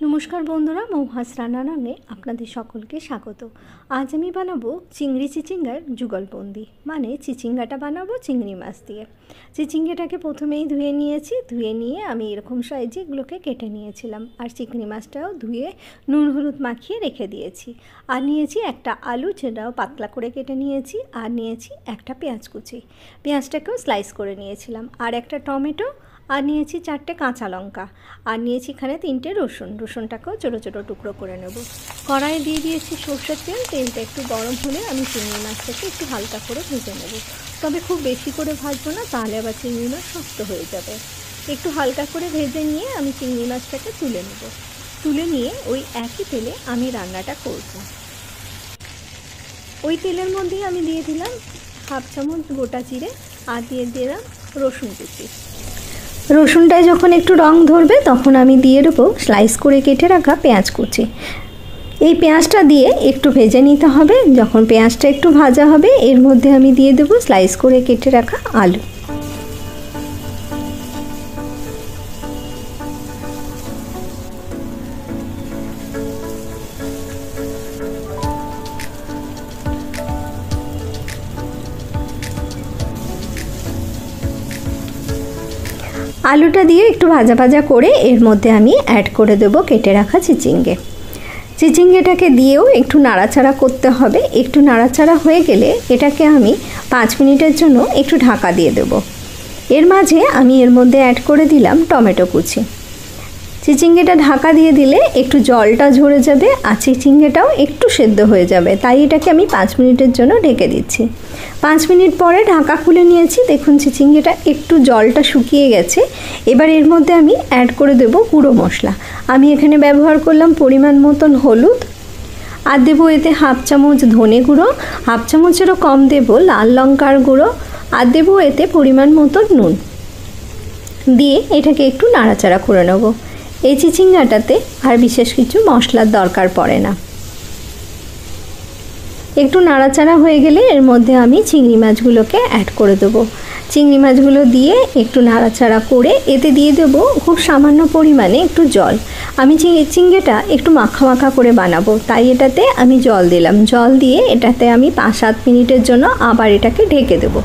नमस्कार बंधुरा मौहास रान्ना नामे आपनादेर सकलके स्वागत। आज आमी बानाबो चिंगड़ी चिचिंगार जुगलबंदी माने चिचिंगाटा बानाबो चिंगड़ी माछ दिए। चिचिंगाटाके प्रथमेई धुए निएछि, धुए निये आमी एरकम साइजे एगुलोके केटे निएछिलाम और चिंगड़ी माछटाओ धुए नुन हलुद माखिए रेखे दिएछि। और निएछि एकटा आलू जेटाओ पातला करे केटे निएछि और निएछि एकटा पेंयाज कुचि, पेंयाजटाकेओ स्लाइस करे निएछिलाम और एकटा टमेटो और निएछि चारटे काँचा लंका और निएछि एखाने तीनटे रसुन, रसुनटाकेও छोटो छोटो टुकरो करे नेब। कड़ाई दिए दिएछि सर्षेर तेल, तेलटा एकटु गरम होले आमी चिंगड़ी माछटाके एकटु हालका करे भेजे नेब। तबे खूब बेशी करे भाजबो ना, ताहले आबार चिंगड़ी माछ शक्त हये जाबे। एकटु हालका करे भेजे निये आमी चिंगड़ी माछटाके तुले नेब। तुले निये ओई एकई तेले आमी रान्नाटा करब। ओई तेलेर मধ্যেই आमी दिए दिलाम हाफ चामच गोटा जिरे और दिए दिलाम रसुन कुचि। रसुनटाय যখন একটু রং ধরবে তখন আমি দিয়ে দেব স্লাইস করে কেটে রাখা পেঁয়াজ কুচি। এই পেঁয়াজটা দিয়ে একটু ভেজে নিতে হবে। যখন পেঁয়াজটা একটু ভাজা হবে এর মধ্যে আমি দিয়ে দেব স্লাইস করে কেটে রাখা আলু। आलूटा दिए एकटू भाजा भाजा करे एर मध्य आमी ऐड करे देब केटे रखा चिचिंगे। चिचिंगेटाके दिएও एकटू नाड़ाचाड़ा करते हबे। एकटू नाड़ाचाड़ा हये गेले एटाके आमी 5 मिनिटेर जोन्नो एकटू ढाका दिए देब। एर माझे आमी एर मध्य ऐड करे दिलाम टमेटो कुचि। चिचिंगेटा ढाका दिए दिले एकटू जलटा झरे जाबे और चिचिंगेटाও एकटू सेদ্ধ हये जाबे, ताई एटाके आमी 5 मिनिटेर जोन्नो ढेके दिচ্ছি। 5 मिनिट परे ढाका खुले निয়েছি। देखुन चिचिंगेटा एकटू जलटा शुकिয়ে গেছে। এবার এর মধ্যে আমি অ্যাড করে দেব গুঁড়ো মশলা। আমি এখানে ব্যবহার করলাম পরিমাণ মতন হলুদ আর দেব এতে হাফ চামচ ধনে গুঁড়ো, হাফ চামচেরও কম দেব লাল লঙ্কার গুঁড়ো আর দেব এতে পরিমাণ মতন নুন। দিয়ে এটাকে একটু নাড়াচাড়া করে নেব। এই চিচিঙ্গাটাতে আর বিশেষ কিছু মশলার দরকার পড়ে না। একটু নাড়াচাড়া হয়ে গেলে এর মধ্যে আমি চিংড়ি মাছগুলোকে অ্যাড করে দেব। চিংড়ি মাছগুলো দিয়ে একটু নাড়াচাড়া করে এতে দিয়ে দেব খুব সামান্য পরিমাণে একটু জল। আমি চিংড়িটা একটু মাখা মাখা করে বানাবো, তাই এটাতে আমি জল দিলাম। জল দিয়ে এটাতে আমি 5-7 মিনিটের জন্য আবার এটাকে ঢেকে দেব।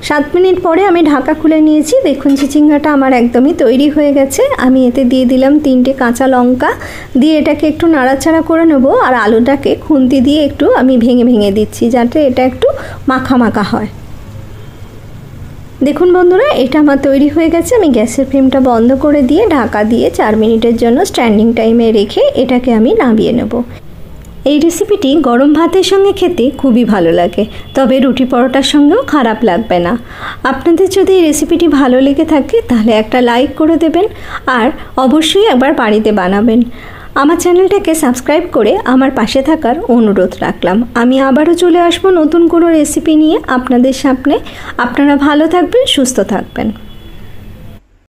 7 মিনিট পরে আমি ঢাকা খুলে নিয়েছি। দেখুন চিচিঙ্গাটা আমার একদমই তৈরি হয়ে গেছে। আমি এতে দিয়ে দিলাম 3টে কাঁচা লঙ্কা, দিয়ে এটাকে একটু নাড়াচাড়া করে নেব আর আলুটাকে খুন্তি দিয়ে একটু আমি ভেঙে ভেঙে দিচ্ছি যাতে এটা একটু মাখা মাখা হয়। দেখুন বন্ধুরা, এটা আমার তৈরি হয়ে গেছে। আমি গ্যাসের ফ্লেমটা বন্ধ করে দিয়ে ঢাকা দিয়ে 4 মিনিটের জন্য স্ট্যান্ডিং টাইমে রেখে এটাকে আমি নামিয়ে নেব। এই রেসিপিটি গরম ভাতের সঙ্গে খেতে খুবই ভালো লাগে, তবে রুটি পরোটার সঙ্গেও খারাপ লাগবে না। আপনাদের যদি এই রেসিপিটি ভালো লেগে থাকে তাহলে একটা লাইক করে দেবেন আর অবশ্যই একবার বাড়িতে বানাবেন। আমার চ্যানেলটাকে সাবস্ক্রাইব করে আমার পাশে থাকার অনুরোধ রাখলাম। আমি আবারও চলে আসবো নতুন কোনো রেসিপি নিয়ে আপনাদের সামনে। আপনারা ভালো থাকবেন, সুস্থ থাকবেন।